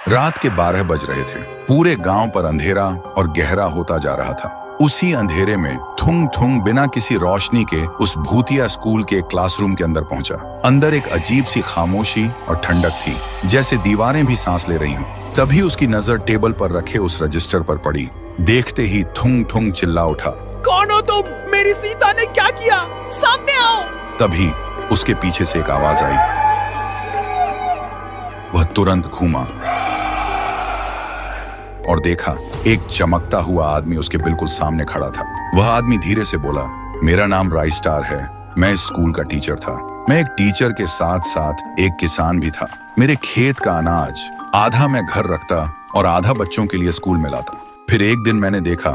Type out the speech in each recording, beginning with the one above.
रात के 12 बज रहे थे। पूरे गांव पर अंधेरा और गहरा होता जा रहा था। उसी अंधेरे में थुंग थुंग बिना किसी रोशनी के उस भूतिया स्कूल के क्लासरूम के अंदर पहुंचा। अंदर एक अजीब सी खामोशी और ठंडक थी, जैसे दीवारें भी सांस ले रही हों। तभी उसकी नजर टेबल पर रखे उस रजिस्टर पर पड़ी। देखते ही थुंग थुंग चिल्ला उठा, कौन हो तुम? मेरी सीता ने क्या किया? सामने आओ। तभी उसके पीछे से एक आवाज आई। वह तुरंत घूमा और देखा एक चमकता हुआ आदमी उसके बिल्कुल सामने खड़ा था। वह आदमी धीरे से बोला, मेरा नाम राइस्टार है। मैं इस स्कूल का टीचर था। मैं एक टीचर के साथ साथ एक किसान भी था। मेरे खेत का अनाज आधा मैं घर रखता और आधा बच्चों के लिए स्कूल में लाता। फिर एक दिन मैंने देखा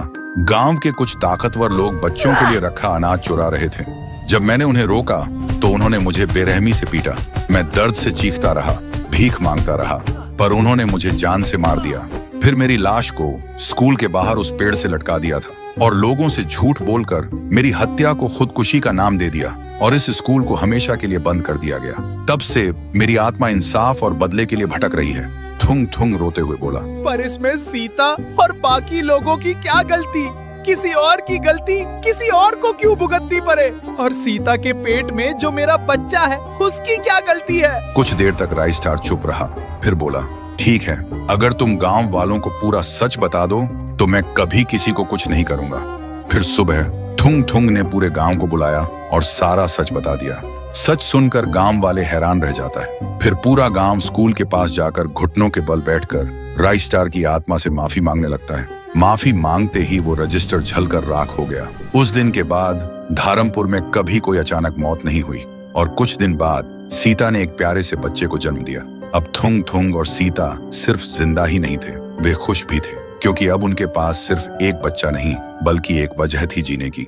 गांव के कुछ ताकतवर लोग बच्चों के लिए रखा अनाज चुरा रहे थे। जब मैंने उन्हें रोका तो उन्होंने मुझे बेरहमी से पीटा। मैं दर्द से चीखता रहा, भीख मांगता रहा, पर उन्होंने मुझे जान से मार दिया। फिर मेरी लाश को स्कूल के बाहर उस पेड़ से लटका दिया था और लोगों से झूठ बोलकर मेरी हत्या को खुदकुशी का नाम दे दिया और इस स्कूल को हमेशा के लिए बंद कर दिया गया। तब से मेरी आत्मा इंसाफ और बदले के लिए भटक रही है। थुंग थुंग रोते हुए बोला, पर इसमें सीता और बाकी लोगों की क्या गलती? किसी और की गलती किसी और को क्यों भुगतनी पड़े? और सीता के पेट में जो मेरा बच्चा है उसकी क्या गलती है? कुछ देर तक राइस्टार चुप रहा, फिर बोला, ठीक है, अगर तुम गांव वालों को पूरा सच बता दो तो मैं कभी किसी को कुछ नहीं करूंगा। फिर सुबह थुंग थुंग ने पूरे गांव को बुलाया और सारा सच बता दिया। सच सुनकर गांव वाले हैरान रह जाता है। फिर पूरा गांव स्कूल के पास जाकर घुटनों के बल बैठकर राइस्टार की आत्मा से माफी मांगने लगता है। माफी मांगते ही वो रजिस्टर जलकर राख हो गया। उस दिन के बाद धारमपुर में कभी कोई अचानक मौत नहीं हुई और कुछ दिन बाद सीता ने एक प्यारे से बच्चे को जन्म दिया। अब थुंग थुंग और सीता सिर्फ जिंदा ही नहीं थे, वे खुश भी थे, क्योंकि अब उनके पास सिर्फ एक बच्चा नहीं बल्कि एक वजह थी जीने की।